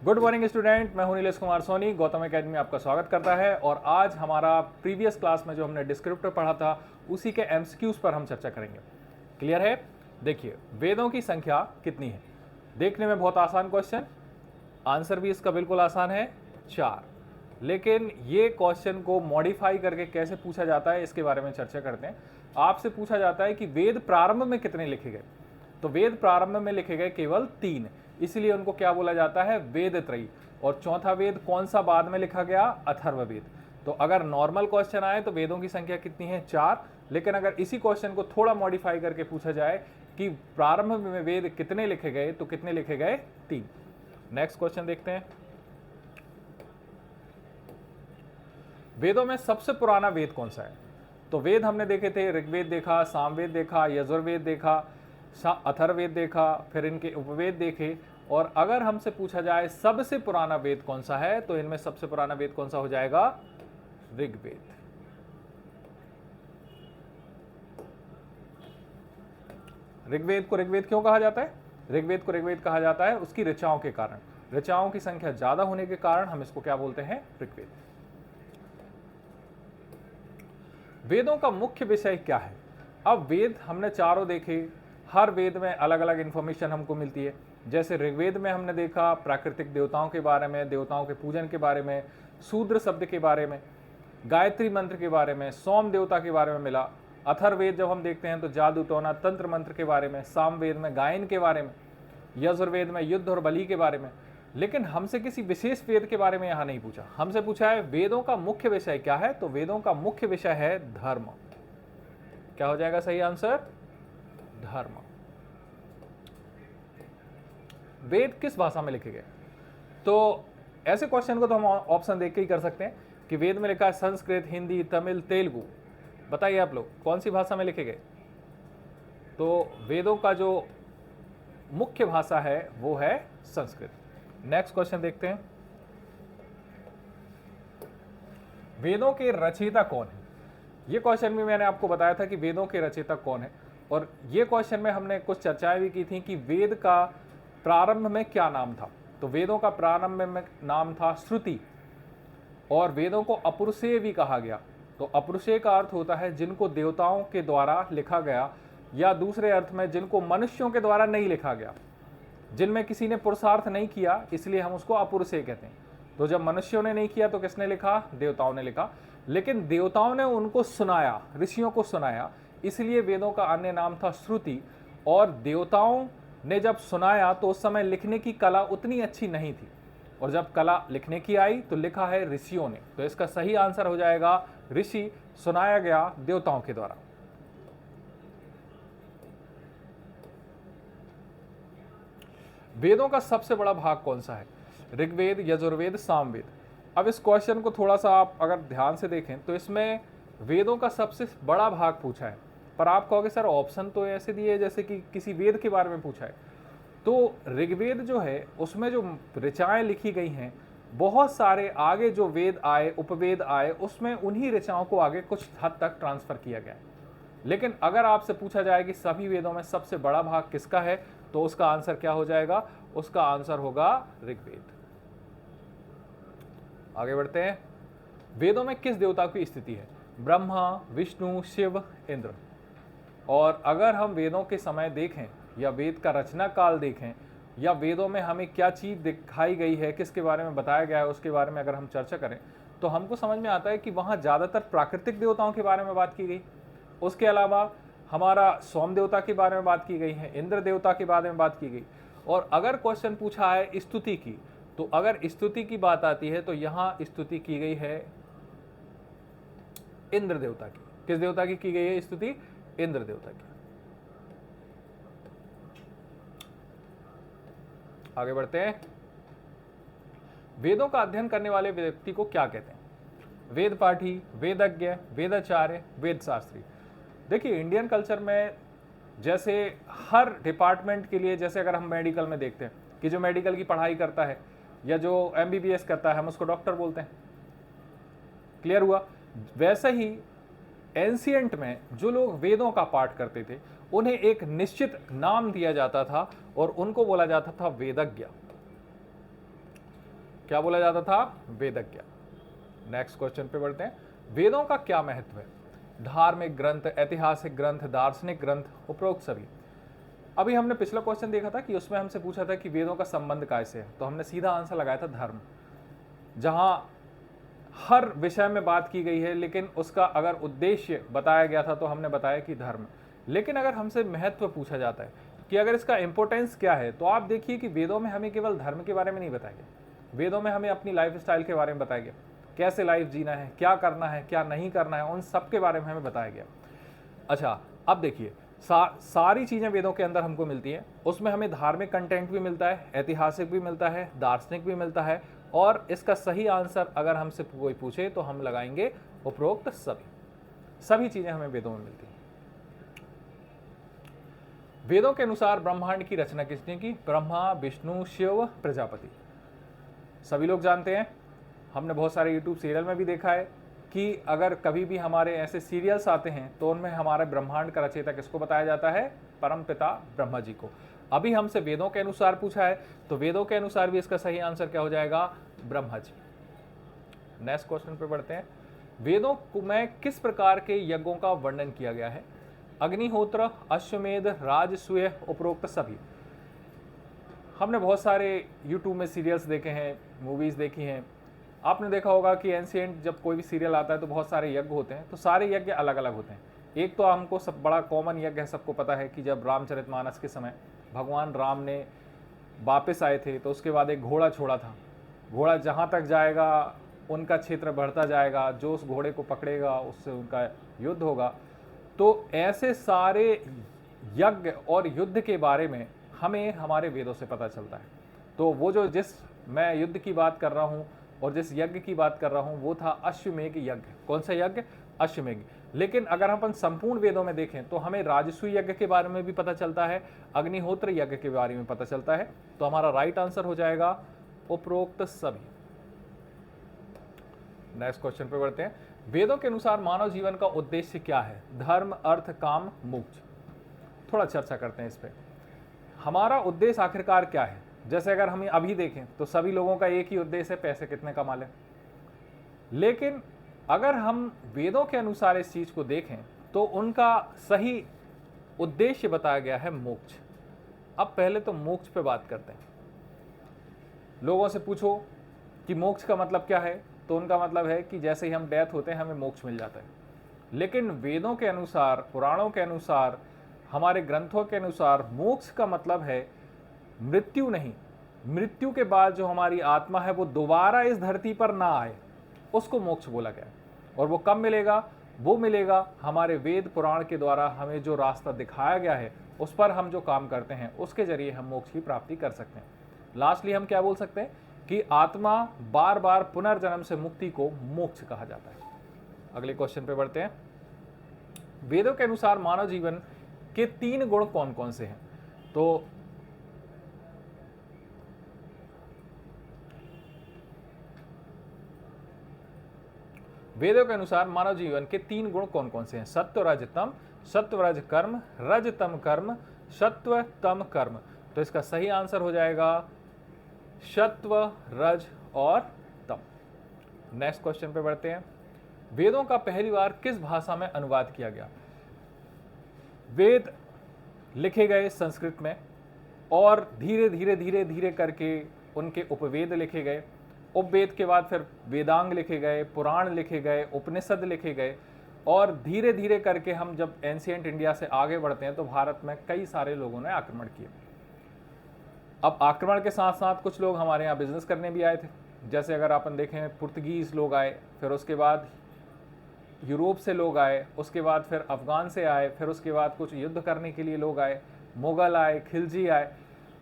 Good morning student, मैं हूं Nilesh Kumar Soni. Gautam academy में आपका स्वागत करता है। और आज हमारा प्रीवियस क्लास में जो हमने डिस्क्रिप्टर पढ़ा था उसी के एमसीक्यूज पर हम चर्चा करेंगे। क्लियर है? देखिए, वेदों की संख्या कितनी है? देखने में बहुत आसान क्वेश्चन, आंसर भी इसका बिल्कुल आसान है, 4। लेकिन ये क्वेश्चन को मॉडिफाई करके कैसे पूछा जाता है इसके बारे में चर्चा करते हैं। आपसे पूछा जाता है कि वेद प्रारंभ में कितने लिखे गए, तो वेद प्रारंभ में लिखे गए केवल 3, इसलिए उनको क्या बोला जाता है? वेद त्रयी। और चौथा वेद कौन सा बाद में लिखा गया? अथर्ववेद। तो अगर नॉर्मल क्वेश्चन आए तो वेदों की संख्या कितनी है? 4। लेकिन अगर इसी क्वेश्चन को थोड़ा मॉडिफाई करके पूछा जाए कि प्रारंभ में वेद कितने लिखे गए, तो कितने लिखे गए? 3। नेक्स्ट क्वेश्चन देखते हैं। वेदों में सबसे पुराना वेद कौन सा है? तो वेद हमने देखे थे, ऋग्वेद देखा, सामवेद देखा, यजुर्वेद देखा, अथर्ववेद देखा, फिर इनके उपवेद देखे। और अगर हमसे पूछा जाए सबसे पुराना वेद कौन सा है, तो इनमें सबसे पुराना वेद कौन सा हो जाएगा? ऋग्वेद। ऋग्वेद को ऋग्वेद क्यों कहा जाता है? ऋग्वेद को ऋग्वेद कहा जाता है उसकी ऋचाओं के कारण। ऋचाओं की संख्या ज्यादा होने के कारण हम इसको क्या बोलते हैं? ऋग्वेद। वेदों का मुख्य विषय क्या है? अब वेद हमने चारों देखे, हर वेद में अलग अलग इंफॉर्मेशन हमको मिलती है। जैसे ऋग्वेद में हमने देखा प्राकृतिक देवताओं के बारे में, देवताओं के पूजन के बारे में, शूद्र शब्द के बारे में, गायत्री मंत्र के बारे में, सोम देवता के बारे में मिला। अथर्ववेद जब हम देखते हैं तो जादू टोना तंत्र मंत्र के बारे में, सामवेद में गायन के बारे में, यजुर्वेद में युद्ध और बलि के बारे में। लेकिन हमसे किसी विशेष वेद के बारे में यहाँ नहीं पूछा, हमसे पूछा है वेदों का मुख्य विषय क्या है। तो वेदों का मुख्य विषय है धर्म। क्या हो जाएगा सही आंसर? धर्म। वेद किस भाषा में लिखे गए? तो ऐसे क्वेश्चन को तो हम ऑप्शन देख के ही कर सकते हैं कि वेद में लिखा है संस्कृत, हिंदी, तमिल, तेलुगु। बताइए आप लोग कौन सी भाषा में लिखे गए? तो वेदों का जो मुख्य भाषा है वो है संस्कृत। नेक्स्ट क्वेश्चन देखते हैं। वेदों के रचयिता कौन है? ये क्वेश्चन भी मैंने आपको बताया था कि वेदों के रचयिता कौन है। और ये क्वेश्चन में हमने कुछ चर्चाएं भी की थी कि वेद का प्रारंभ में क्या नाम था। तो वेदों का प्रारंभ में नाम था श्रुति। और वेदों को अपरुषेय भी कहा गया। तो अपरुषेय का अर्थ होता है जिनको देवताओं के द्वारा लिखा गया, या दूसरे अर्थ में जिनको मनुष्यों के द्वारा नहीं लिखा गया, जिनमें किसी ने पुरुषार्थ नहीं किया, इसलिए हम उसको अपरुषेय कहते हैं। तो जब मनुष्यों ने नहीं किया तो किसने लिखा? देवताओं ने लिखा। लेकिन देवताओं ने उनको सुनाया, ऋषियों को सुनाया, इसलिए वेदों का अन्य नाम था श्रुति। और देवताओं ने जब सुनाया तो उस समय लिखने की कला उतनी अच्छी नहीं थी, और जब कला लिखने की आई तो लिखा है ऋषियों ने। तो इसका सही आंसर हो जाएगा ऋषि, सुनाया गया देवताओं के द्वारा। वेदों का सबसे बड़ा भाग कौन सा है? ऋग्वेद, यजुर्वेद, सामवेद। अब इस क्वेश्चन को थोड़ा सा आप अगर ध्यान से देखें तो इसमें वेदों का सबसे बड़ा भाग पूछा है, पर आप कहोगे सर ऑप्शन तो ऐसे दिए जैसे कि किसी वेद के बारे में पूछा है। तो ऋग्वेद जो है उसमें जो ऋचाएं लिखी गई हैं, बहुत सारे आगे जो वेद आए, उपवेद आए, उसमें उन्हीं ऋचाओं को आगे कुछ हद तक ट्रांसफर किया गया है। लेकिन अगर आपसे पूछा जाए कि सभी वेदों में सबसे बड़ा भाग किसका है, तो उसका आंसर क्या हो जाएगा? उसका आंसर होगा ऋग्वेद। आगे बढ़ते हैं। वेदों में किस देवता की स्थिति है? ब्रह्मा, विष्णु, शिव, इंद्र। और अगर हम वेदों के समय देखें, या वेद का रचना काल देखें, या वेदों में हमें क्या चीज दिखाई गई है, किसके बारे में बताया गया है, उसके बारे में अगर हम चर्चा करें तो हमको समझ में आता है कि वहां ज्यादातर प्राकृतिक देवताओं के बारे में बात की गई। उसके अलावा हमारा सोम देवता के बारे में बात की गई है, इंद्र देवता के बारे में बात की गई। और अगर क्वेश्चन पूछा है स्तुति की, तो अगर स्तुति की बात आती है तो यहां स्तुति की गई है इंद्र देवता की। किस देवता की गई है स्तुति? इंद्र देवता की। आगे बढ़ते हैं। वेदों का अध्ययन करने वाले व्यक्ति को क्या कहते हैं? वेद पाठी, वेदज्ञ, वेदाचार्य, वेद शास्त्री। देखिए, इंडियन कल्चर में जैसे हर डिपार्टमेंट के लिए, जैसे अगर हम मेडिकल में देखते हैं कि जो मेडिकल की पढ़ाई करता है या जो एमबीबीएस करता है, हम उसको डॉक्टर बोलते हैं। क्लियर हुआ? वैसे ही एंशिएंट में जो लोग वेदों का पाठ करते थे उन्हें एक निश्चित नाम दिया जाता था और उनको बोला जाता था वेदज्ञ। क्या बोला जाता था? वेदज्ञ। नेक्स्ट क्वेश्चन पे बढ़ते हैं। वेदों का क्या महत्व है? धार्मिक ग्रंथ, ऐतिहासिक ग्रंथ, दार्शनिक ग्रंथ, उपरोक्त सभी। अभी हमने पिछला क्वेश्चन देखा था कि उसमें हमसे पूछा था कि वेदों का संबंध कैसे है, तो हमने सीधा आंसर लगाया था धर्म। जहां हर विषय में बात की गई है, लेकिन उसका अगर उद्देश्य बताया गया था तो हमने बताया कि धर्म। लेकिन अगर हमसे महत्व पूछा जाता है कि अगर इसका इंपॉर्टेंस क्या है, तो आप देखिए कि वेदों में हमें केवल धर्म के बारे में नहीं बताया गया, वेदों में हमें अपनी लाइफ स्टाइल के बारे में बताया गया, कैसे लाइफ जीना है, क्या करना है, क्या नहीं करना है, उन सब के बारे में हमें बताया गया। अच्छा, अब देखिए सारी चीजें वेदों के अंदर हमको मिलती हैं। उसमें हमें धार्मिक कंटेंट भी मिलता है, ऐतिहासिक भी मिलता है, दार्शनिक भी मिलता है, और इसका सही आंसर अगर हमसे कोई पूछे तो हम लगाएंगे उपरोक्त सभी चीजें हमें वेदों में मिलती हैं। वेदों के अनुसार ब्रह्मांड की रचना किसने की? ब्रह्मा, विष्णु, शिव, प्रजापति। सभी लोग जानते हैं, हमने बहुत सारे यूट्यूब सीरियल में भी देखा है कि अगर कभी भी हमारे ऐसे सीरियल्स आते हैं तो उनमें हमारे ब्रह्मांड का रचयिता किसको बताया जाता है? परमपिता ब्रह्मा जी को। अभी हमसे वेदों के अनुसार पूछा है, तो वेदों के अनुसार भी इसका सही आंसर क्या हो जाएगा? ब्रह्मा जी। नेक्स्ट क्वेश्चन पे बढ़ते हैं। वेदों में किस प्रकार के यज्ञों का वर्णन किया गया है? अग्निहोत्र, अश्वमेध, राजसूय, उपरोक्त सभी। हमने बहुत सारे यूट्यूब में सीरियल्स देखे हैं, मूवीज देखी हैं। आपने देखा होगा कि एंशिएंट जब कोई भी सीरियल आता है तो बहुत सारे यज्ञ होते हैं, तो सारे यज्ञ अलग अलग होते हैं। एक तो हमको सब बड़ा कॉमन यज्ञ है, सबको पता है कि जब रामचरितमानस के समय भगवान राम ने वापस आए थे तो उसके बाद एक घोड़ा छोड़ा था। घोड़ा जहाँ तक जाएगा उनका क्षेत्र बढ़ता जाएगा, जो उस घोड़े को पकड़ेगा उससे उनका युद्ध होगा। तो ऐसे सारे यज्ञ और युद्ध के बारे में हमें हमारे वेदों से पता चलता है। तो वो जो जिस मैं युद्ध की बात कर रहा हूँ और जिस यज्ञ की बात कर रहा हूँ वो था अश्वमेध यज्ञ। कौन सा यज्ञ? अश्वमेध। लेकिन अगर हम संपूर्ण वेदों में देखें तो हमें राजसूय यज्ञ के बारे में भी पता चलता है, अग्निहोत्र यज्ञ के बारे में पता चलता है। तो हमारा राइट आंसर हो जाएगा उपरोक्त सभी। नेक्स्ट क्वेश्चन पे बढ़ते हैं। वेदों के अनुसार मानव जीवन का उद्देश्य क्या है? धर्म, अर्थ, काम, मोक्ष। थोड़ा चर्चा करते हैं इस पे। हमारा उद्देश्य आखिरकार क्या है? जैसे अगर हम अभी देखें तो सभी लोगों का एक ही उद्देश्य है, पैसे कितने कमा लें। लेकिन अगर हम वेदों के अनुसार इस चीज को देखें तो उनका सही उद्देश्य बताया गया है मोक्ष। अब पहले तो मोक्ष पे बात करते हैं। लोगों से पूछो कि मोक्ष का मतलब क्या है, तो उनका मतलब है कि जैसे ही हम डेथ होते हैं हमें मोक्ष मिल जाता है। लेकिन वेदों के अनुसार, पुराणों के अनुसार, हमारे ग्रंथों के अनुसार मोक्ष का मतलब है मृत्यु नहीं, मृत्यु के बाद जो हमारी आत्मा है वो दोबारा इस धरती पर ना आए, उसको मोक्ष बोला गया। और वो कब मिलेगा? वो मिलेगा हमारे वेद पुराण के द्वारा हमें जो रास्ता दिखाया गया है उस पर हम जो काम करते हैं उसके जरिए हम मोक्ष की प्राप्ति कर सकते हैं। लास्टली हम क्या बोल सकते हैं कि आत्मा बार बार पुनर्जन्म से मुक्ति को मोक्ष कहा जाता है। अगले क्वेश्चन पे बढ़ते हैं। वेदों के अनुसार मानव जीवन के 3 गुण कौन कौन से हैं? तो वेदों के अनुसार मानव जीवन के 3 गुण कौन कौन से हैं? सत्व, रज, तम। सत्व, रज, कर्म, रज, तम, कर्म, सत्व, तम, कर्म। तो इसका सही आंसर हो जाएगा सत्व, रज और तम। नेक्स्ट क्वेश्चन पे बढ़ते हैं। वेदों का पहली बार किस भाषा में अनुवाद किया गया? वेद लिखे गए संस्कृत में और धीरे धीरे धीरे धीरे करके उनके उपवेद लिखे गए। उपवेद के बाद फिर वेदांग लिखे गए, पुराण लिखे गए, उपनिषद लिखे गए, और धीरे धीरे करके हम जब एंशिएंट इंडिया से आगे बढ़ते हैं तो भारत में कई सारे लोगों ने आक्रमण किए। अब आक्रमण के साथ साथ कुछ लोग हमारे यहाँ बिजनेस करने भी आए थे। जैसे अगर अपन देखें, पुर्तगीज लोग आए, फिर उसके बाद यूरोप से लोग आए, उसके बाद फिर अफगान से आए, फिर उसके बाद कुछ युद्ध करने के लिए लोग आए, मुगल आए, खिलजी आए।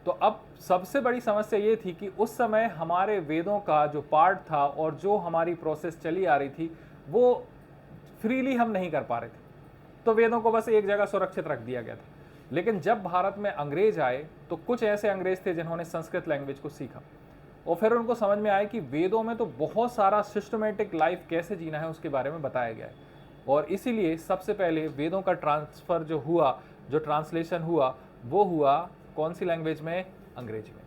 तो अब सबसे बड़ी समस्या ये थी कि उस समय हमारे वेदों का जो पार्ट था और जो हमारी प्रोसेस चली आ रही थी वो फ्रीली हम नहीं कर पा रहे थे। तो वेदों को बस एक जगह सुरक्षित रख दिया गया था। लेकिन जब भारत में अंग्रेज आए तो कुछ ऐसे अंग्रेज थे जिन्होंने संस्कृत लैंग्वेज को सीखा और फिर उनको समझ में आया कि वेदों में तो बहुत सारा सिस्टमेटिक लाइफ कैसे जीना है उसके बारे में बताया गया है। और इसीलिए सबसे पहले वेदों का ट्रांसफ़र जो हुआ, जो ट्रांसलेशन हुआ, वो हुआ कौन सी लैंग्वेज में? अंग्रेजी में।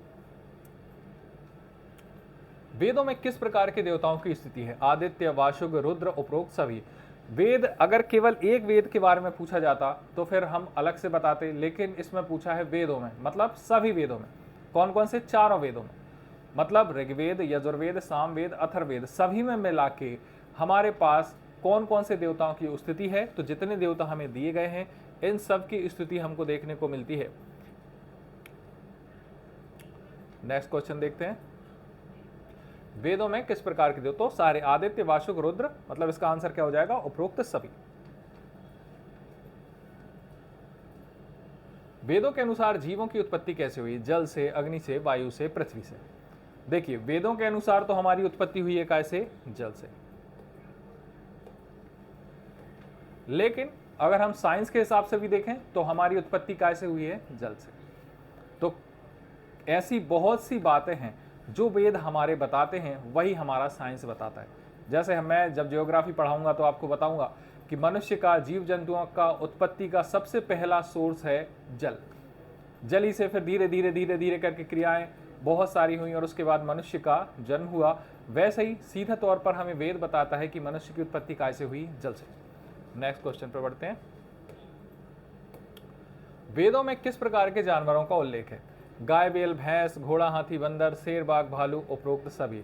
वेदों में किस प्रकार के देवताओं की स्थिति है? आदित्य, वाशुक, रुद्र, उपरोक्त सभी। वेद, अगर केवल एक वेद के बारे में पूछा जाता तो फिर हम अलग से बताते, लेकिन इसमें पूछा है वेदों में, मतलब सभी वेदों में। कौन कौन से? चारों वेदों में, मतलब ऋग्वेद, यजुर्वेद, सामवेद, अथर्ववेद, सभी में मिला के हमारे पास कौन कौन से देवताओं की स्थिति है। तो जितने देवता हमें दिए गए हैं इन सब की स्थिति हमको देखने को मिलती है। नेक्स्ट क्वेश्चन देखते हैं, वेदों में किस प्रकार के देवता? सारे, आदित्य, वाशुक, रुद्र, मतलब इसका आंसर क्या हो जाएगा? उपरोक्त सभी। वेदों के अनुसार जीवों की उत्पत्ति कैसे हुई? जल से, अग्नि से, वायु से, पृथ्वी से। देखिए, वेदों के अनुसार तो हमारी उत्पत्ति हुई है कैसे? जल से। लेकिन अगर हम साइंस के हिसाब से भी देखें तो हमारी उत्पत्ति कैसे हुई है? जल से। तो ऐसी बहुत सी बातें हैं जो वेद हमारे बताते हैं, वही हमारा साइंस बताता है। जैसे मैं जब ज्योग्राफी पढ़ाऊंगा तो आपको बताऊंगा कि मनुष्य का, जीव जंतुओं का उत्पत्ति का सबसे पहला सोर्स है जल। जल ही से फिर धीरे धीरे धीरे धीरे करके क्रियाएं बहुत सारी हुई और उसके बाद मनुष्य का जन्म हुआ। वैसे ही सीधा तौर पर हमें वेद बताता है कि मनुष्य की उत्पत्ति कैसे हुई? जल से। नेक्स्ट क्वेश्चन पर बढ़ते हैं, वेदों में किस प्रकार के जानवरों का उल्लेख है? गाय, बैल, भैंस, घोड़ा, हाथी, बंदर, शेर, बाघ, भालू, उपरोक्त सभी।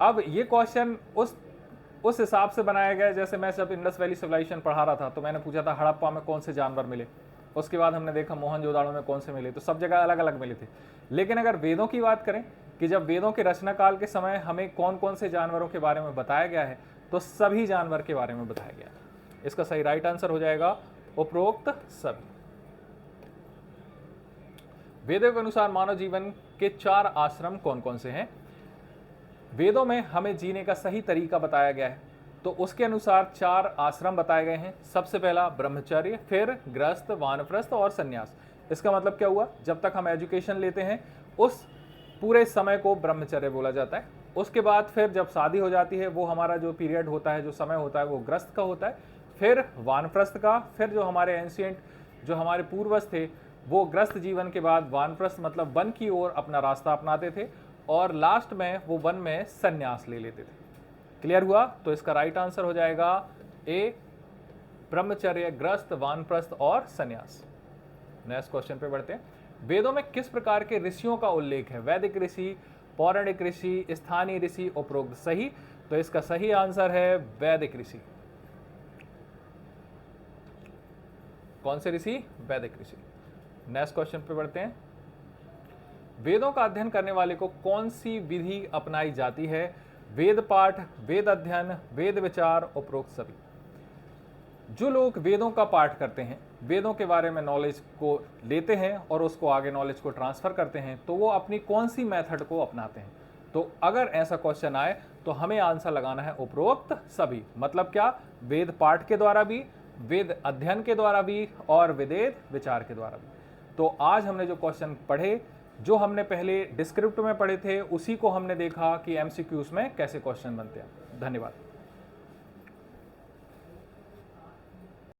अब ये क्वेश्चन उस हिसाब से बनाया गया, जैसे मैं जब इंडस वैली सिविलाइजेशन पढ़ा रहा था तो मैंने पूछा था हड़प्पा में कौन से जानवर मिले, उसके बाद हमने देखा मोहनजोदाड़ो में कौन से मिले, तो सब जगह अलग अलग मिले थे। लेकिन अगर वेदों की बात करें कि जब वेदों के रचना काल के समय हमें कौन कौन से जानवरों के बारे में बताया गया है, तो सभी जानवर के बारे में बताया गया है। इसका सही राइट आंसर हो जाएगा उपरोक्त सभी। वेदों के अनुसार मानव जीवन के 4 आश्रम कौन कौन से हैं? वेदों में हमें जीने का सही तरीका बताया गया है, तो उसके अनुसार 4 आश्रम बताए गए हैं। सबसे पहला ब्रह्मचर्य, फिर गृहस्थ, वानप्रस्थ और संन्यास। इसका मतलब क्या हुआ? जब तक हम एजुकेशन लेते हैं उस पूरे समय को ब्रह्मचर्य बोला जाता है। उसके बाद फिर जब शादी हो जाती है वो हमारा जो पीरियड होता है, जो समय होता है, वो गृहस्थ का होता है, फिर वानप्रस्थ का, फिर जो हमारे एंशिएंट जो हमारे पूर्वज थे वो गृहस्थ जीवन के बाद वानप्रस्थ मतलब वन की ओर अपना रास्ता अपनाते थे, और लास्ट में वो वन में संन्यास ले लेते थे। क्लियर हुआ? तो इसका राइट आंसर हो जाएगा ए, ब्रह्मचर्य, गृहस्थ, वानप्रस्थ और संन्यास। नेक्स्ट क्वेश्चन पे बढ़ते हैं, वेदों में किस प्रकार के ऋषियों का उल्लेख है? वैदिक ऋषि, पौराणिक ऋषि, स्थानीय ऋषि, उपरोक्त सही। तो इसका सही आंसर है वैदिक ऋषि। कौन से ऋषि? वैदिक ऋषि। नेक्स्ट क्वेश्चन पे बढ़ते हैं, वेदों का अध्ययन करने वाले को कौन सी विधि अपनाई जाती है? वेद पाठ, वेद अध्ययन, वेद विचार, उपरोक्त सभी। जो लोग वेदों का पाठ करते हैं, वेदों के बारे में नॉलेज को लेते हैं और उसको आगे नॉलेज को ट्रांसफर करते हैं, तो वो अपनी कौन सी मेथड को अपनाते हैं? तो अगर ऐसा क्वेश्चन आए तो हमें आंसर लगाना है उपरोक्त सभी। मतलब क्या? वेद पाठ के द्वारा भी, वेद अध्ययन के द्वारा भी और वेद विचार के द्वारा भी। तो आज हमने जो क्वेश्चन पढ़े, जो हमने पहले डिस्क्रिप्टिव में पढ़े थे, उसी को हमने देखा कि एमसीक्यूज में कैसे क्वेश्चन बनते हैं। धन्यवाद।